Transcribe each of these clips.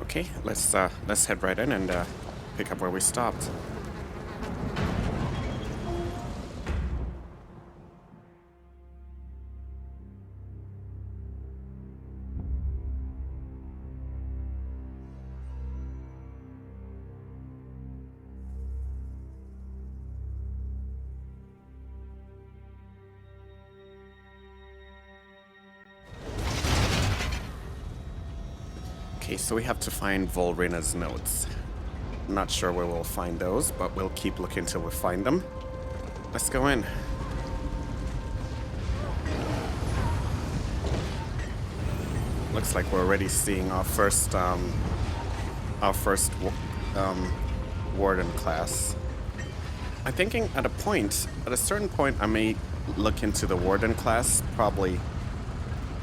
Okay, let's head right in and pick up where we stopped. Okay, so we have to find Volrina's notes. Not sure where we'll find those, but we'll keep looking till we find them. Let's go in. Looks like we're already seeing our first warden class. I'm thinking at a certain point, I may look into the warden class.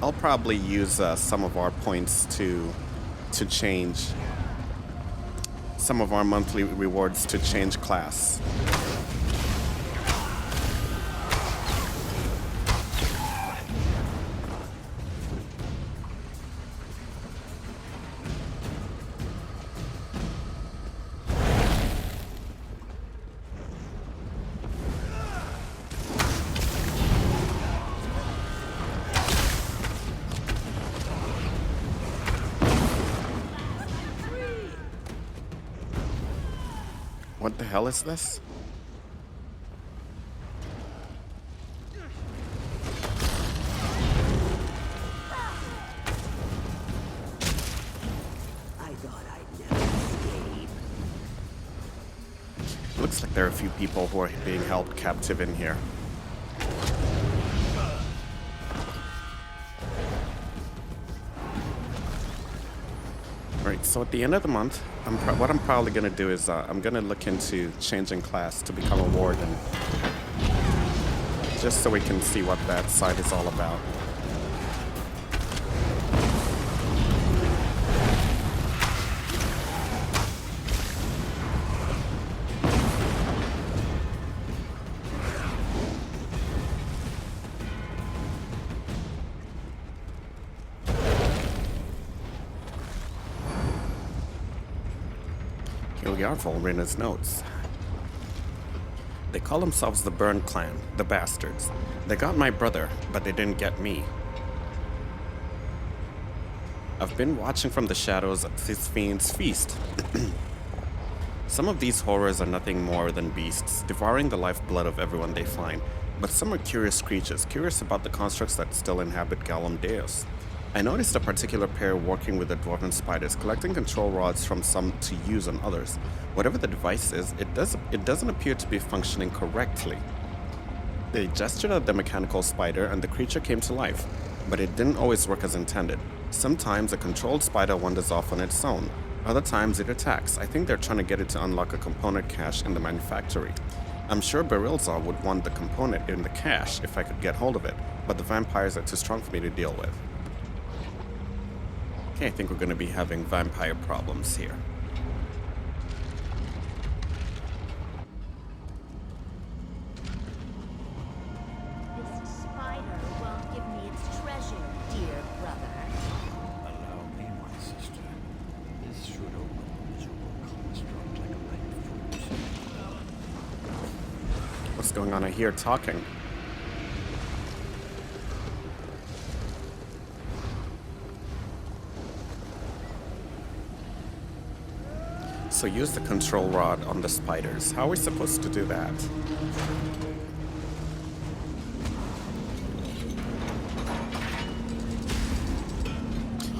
I'll probably use some of our points to change some of our monthly rewards to change class. What the hell is this? I thought I'd never escape. Looks like there are a few people who are being held captive in here. Right, so at the end of the month, what I'm probably going to do is I'm going to look into changing class to become a warden. Just so we can see what that side is all about. Here we are, Volrina's notes. They call themselves the Berne Clan, the bastards. They got my brother, but they didn't get me. I've been watching from the shadows of these fiends feast. Some of these horrors are nothing more than beasts, devouring the lifeblood of everyone they find. But some are curious creatures, curious about the constructs that still inhabit Galom Daeus. I noticed a particular pair working with the Dwarven spiders, collecting control rods from some to use on others. Whatever the device is, it doesn't appear to be functioning correctly. They gestured at the mechanical spider and the creature came to life, but it didn't always work as intended. Sometimes a controlled spider wanders off on its own. Other times it attacks. I think they're trying to get it to unlock a component cache in the manufactory. I'm sure Berilza would want the component in the cache if I could get hold of it, but the vampires are too strong for me to deal with. Okay, I think we're going to be having vampire problems here. This spider won't give me its treasure, dear brother. Allow me, my sister. This should open the miserable construct like a ripe fruit. What's going on? I hear talking. So use the control rod on the spiders. How are we supposed to do that?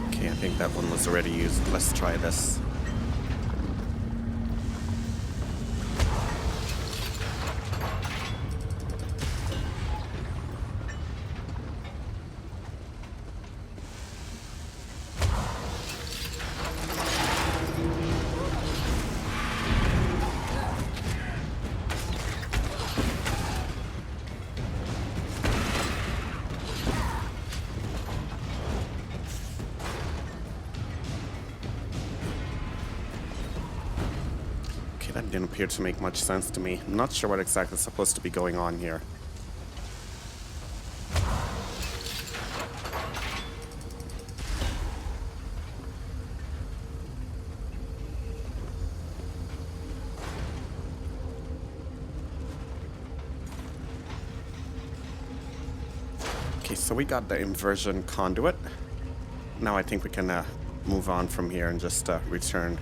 Okay, I think that one was already used. Let's try this. That didn't appear to make much sense to me. I'm not sure what exactly is supposed to be going on here. So we got the inversion conduit. Now I think we can move on from here and just return.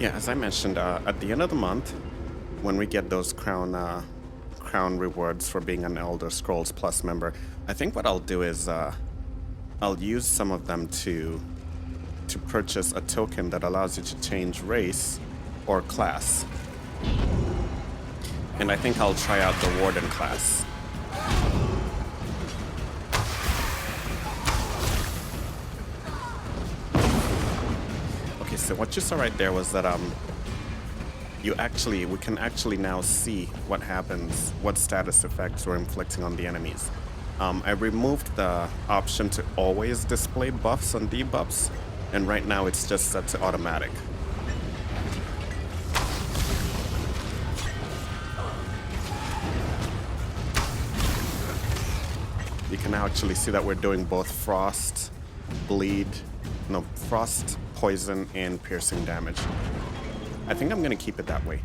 Yeah, as I mentioned, at the end of the month, when we get those crown rewards for being an Elder Scrolls Plus member, I think what I'll do is I'll use some of them to purchase a token that allows you to change race or class. And I think I'll try out the Warden class. So what you saw right there was that we can actually now see what happens, what status effects we're inflicting on the enemies. I removed the option to always display buffs and debuffs, and right now it's just set to automatic. You can now actually see that we're doing both frost, poison, and piercing damage. I think I'm gonna keep it that way.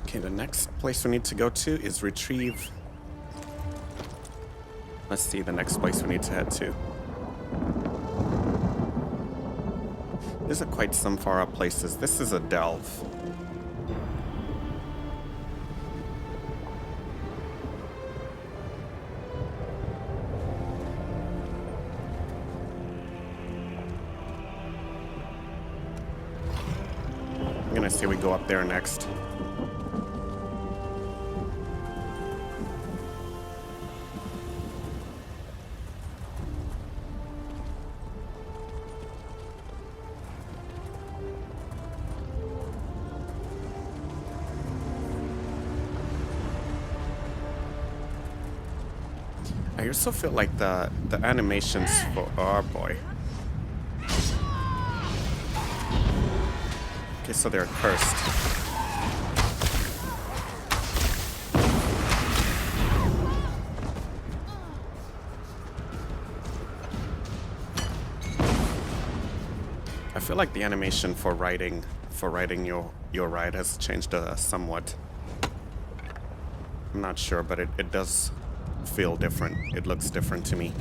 Okay, the next place we need to go to is retrieve. Let's see the next place we need to head to. These are quite some far up places. This is a delve. I'm gonna say we go up there next. I also feel like the animations for our boy. Okay, so they're cursed. I feel like the animation for riding your ride has changed somewhat. I'm not sure, but it does feel different. It looks different to me.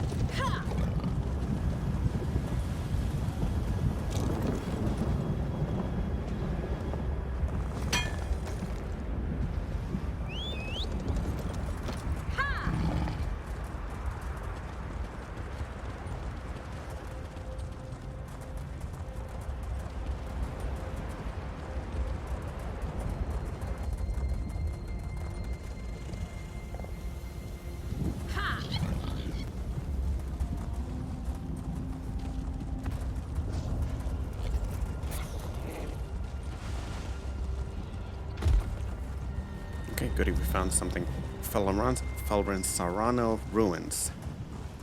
Okay, goody, we found something. Felrensarano ruins.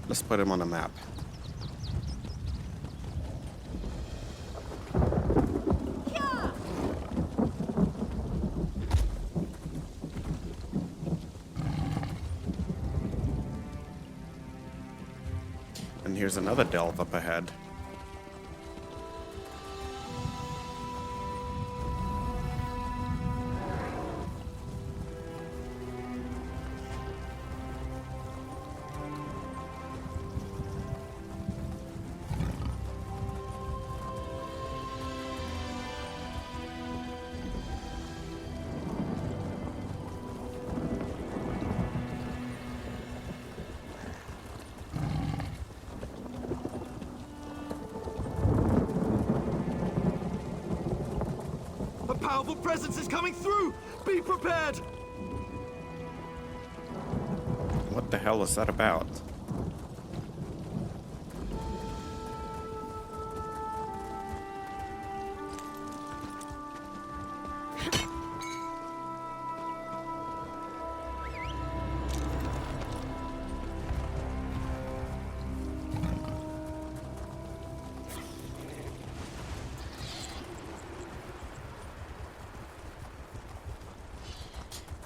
Let's put him on the map. And here's another delve up ahead. A powerful presence is coming through! Be prepared! What the hell was that about?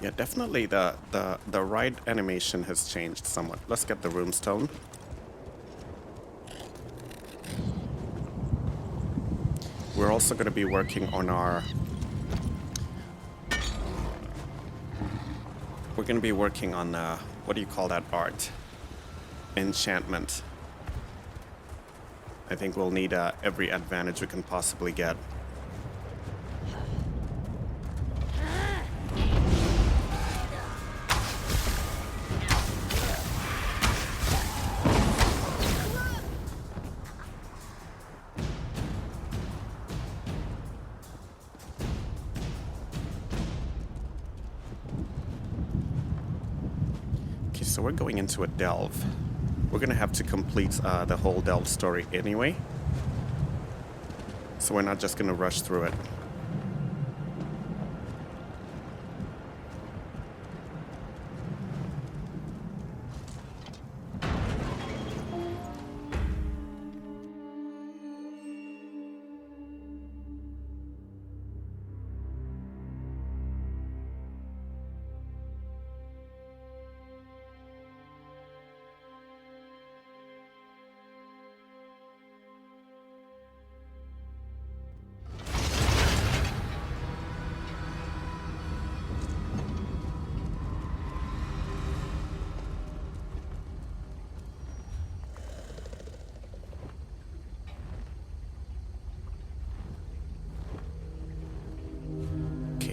Yeah, definitely the ride animation has changed somewhat. Let's get the runestone. We're also going to be working on our... We're going to be working on, what do you call that art? Enchantment. I think we'll need every advantage we can possibly get. So we're going into a delve. We're gonna have to complete the whole delve story anyway. So we're not just gonna rush through it.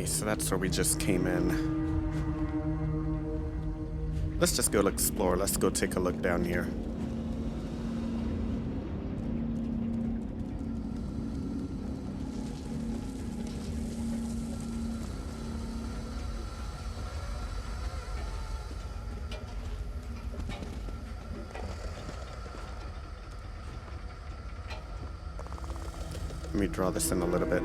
So that's where we just came in. Let's just go explore. Let's go take a look down here. Let me draw this in a little bit.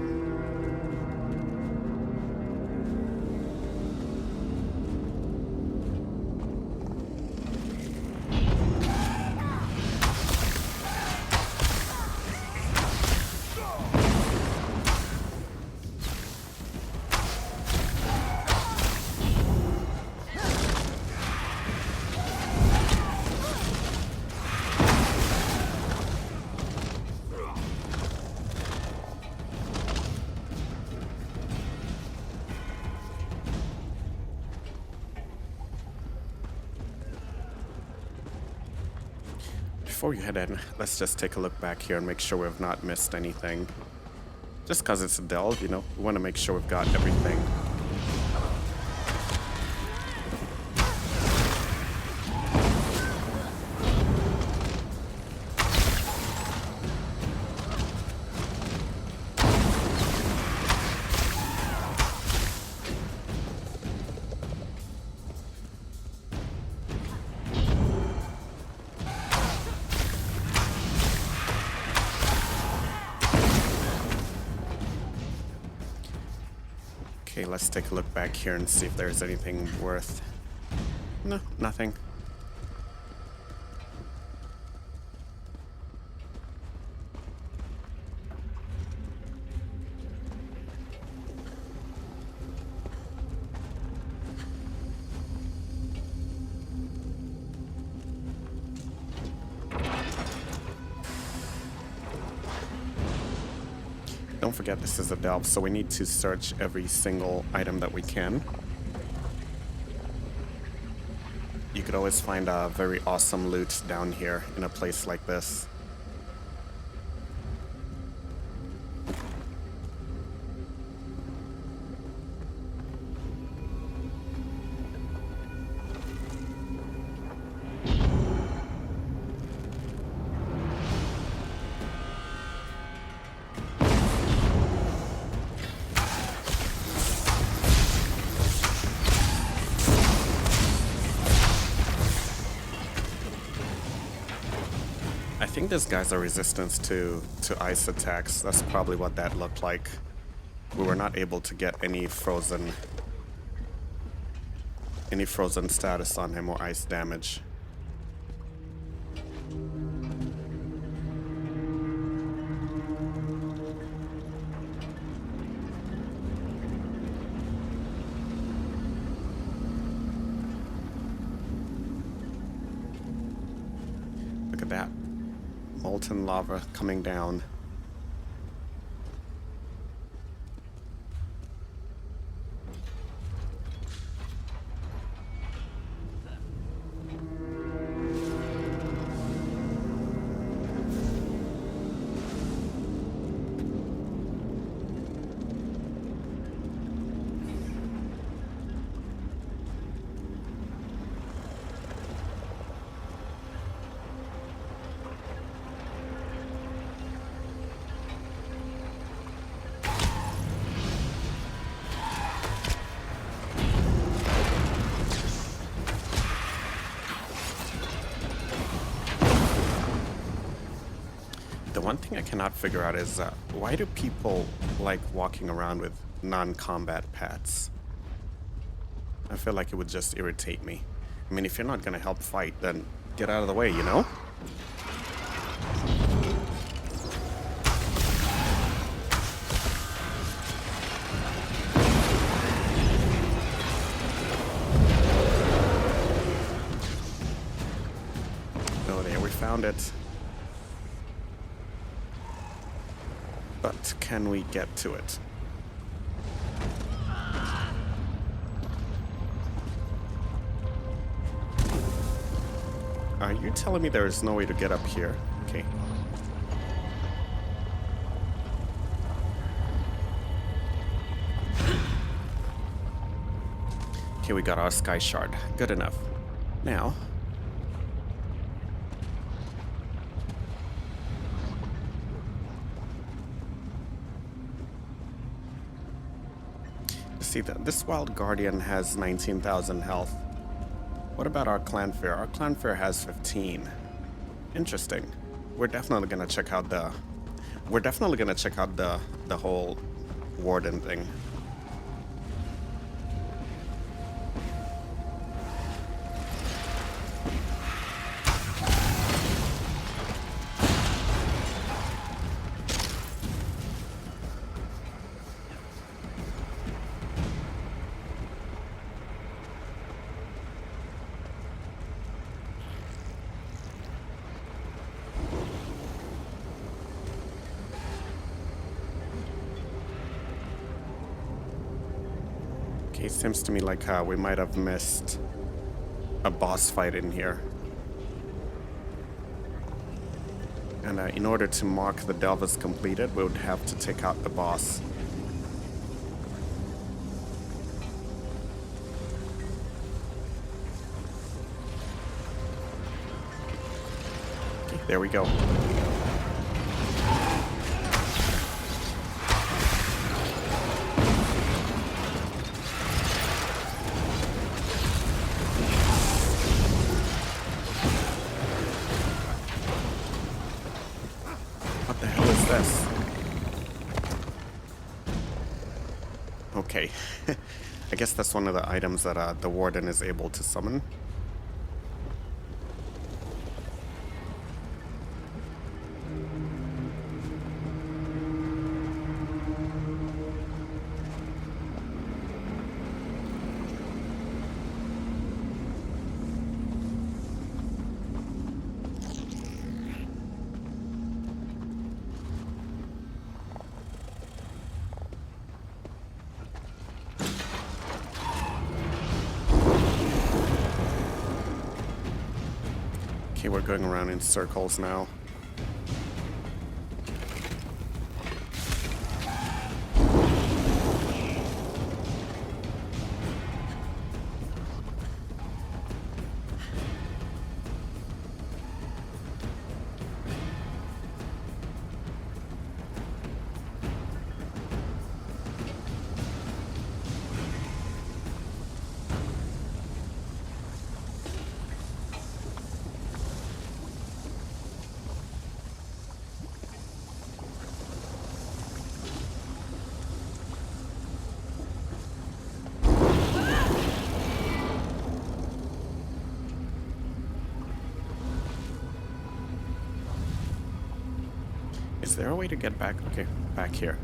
Before you head in, let's just take a look back here and make sure we've not missed anything. Just because it's a delve, you know, we want to make sure we've got everything. Okay, let's take a look back here and see if there's anything worth... No, nothing. Don't forget this is a delve, so we need to search every single item that we can. You could always find a very awesome loot down here in a place like this. I think this guy's a resistance to ice attacks. That's probably what that looked like. We were not able to get any frozen status on him or ice damage. Look at that. Molten lava coming down. The one thing I cannot figure out is why do people like walking around with non-combat pets? I feel like it would just irritate me. I mean, if you're not gonna help fight, then get out of the way, you know? Oh, there, we found it. But can we get to it? Are you telling me there is no way to get up here? Okay. Okay, we got our sky shard. Good enough. Now, see that this wild guardian has 19,000 health. What about our clanfare? Our clanfare has 15. Interesting. We're definitely gonna check out the whole warden thing. Okay, seems to me like we might have missed a boss fight in here. And in order to mark the delve as completed, we would have to take out the boss. Okay, there we go. Okay, I guess that's one of the items that the warden is able to summon. Okay, we're going around in circles now. Is there a way to get back? Okay, back here.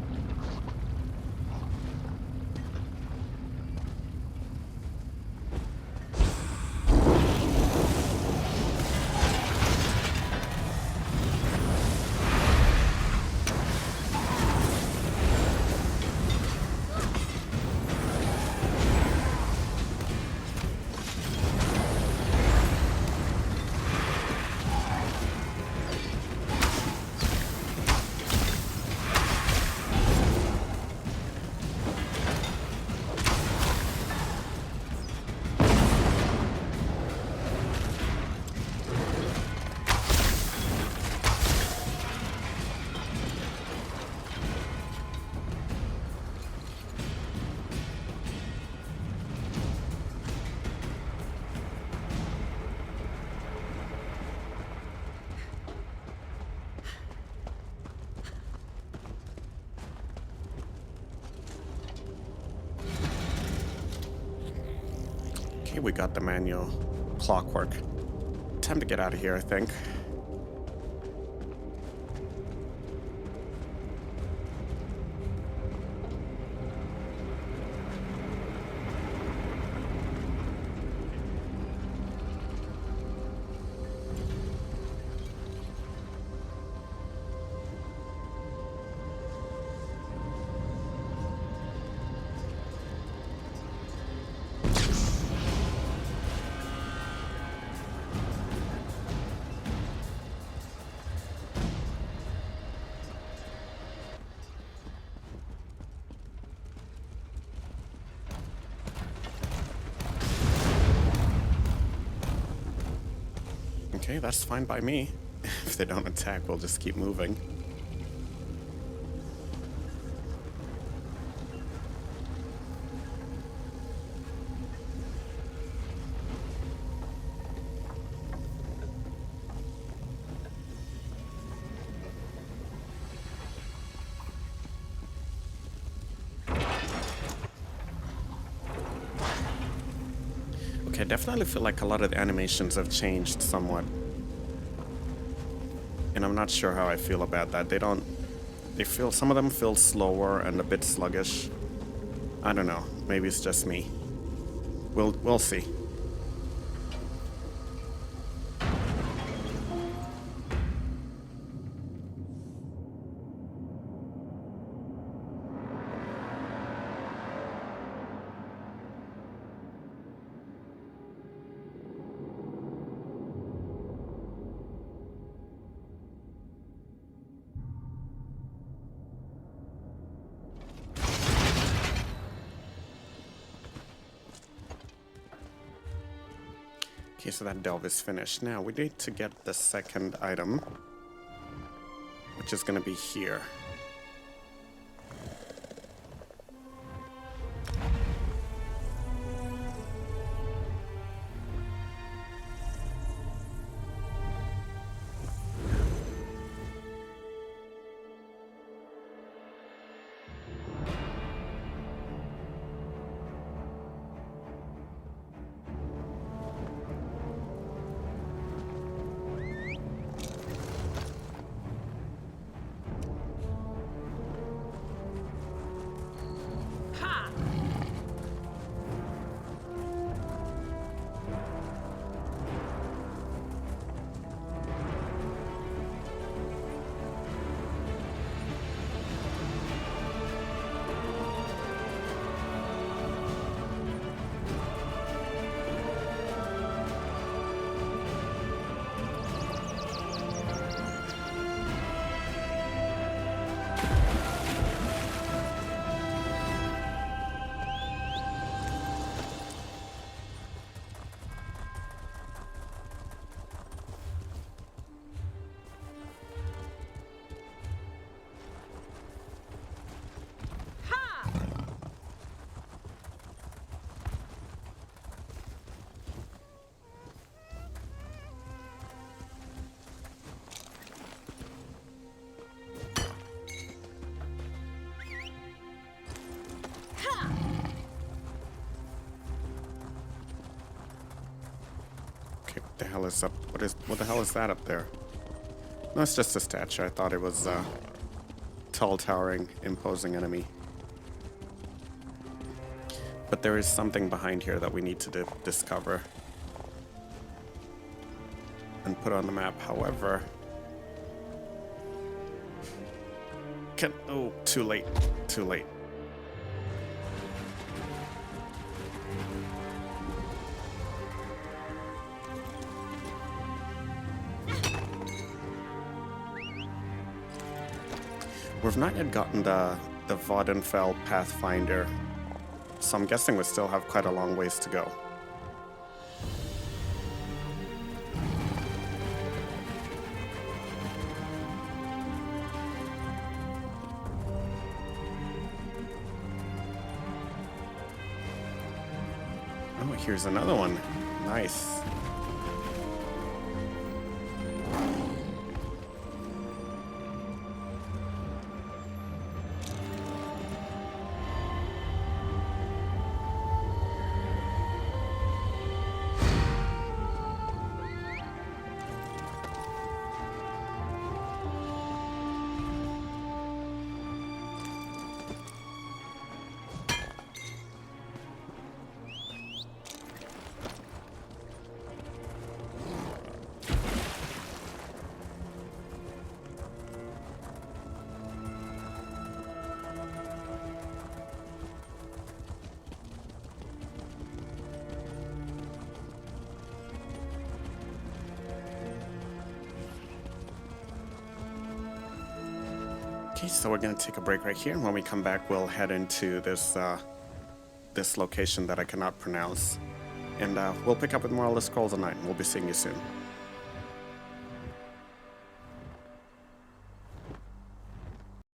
Okay, we got the manual clockwork. Time to get out of here, I think. Okay, that's fine by me. If they don't attack, we'll just keep moving. Okay, I definitely feel like a lot of the animations have changed somewhat. And I'm not sure how I feel about that. Some of them feel slower and a bit sluggish. I don't know. Maybe it's just me. We'll see. Okay, so that delve is finished. Now, we need to get the second item, which is going to be here. What the hell is up? What the hell is that up there? No, it's just a statue. I thought it was tall, towering, imposing enemy. But there is something behind here that we need to discover and put on the map. However, oh, too late. Too late. We've not yet gotten the Vvardenfell Pathfinder, so I'm guessing we still have quite a long ways to go. Oh, here's another one. Nice. Okay, so we're gonna take a break right here, and when we come back, we'll head into this location that I cannot pronounce, and we'll pick up with more Elder Scrolls Online. We'll be seeing you soon.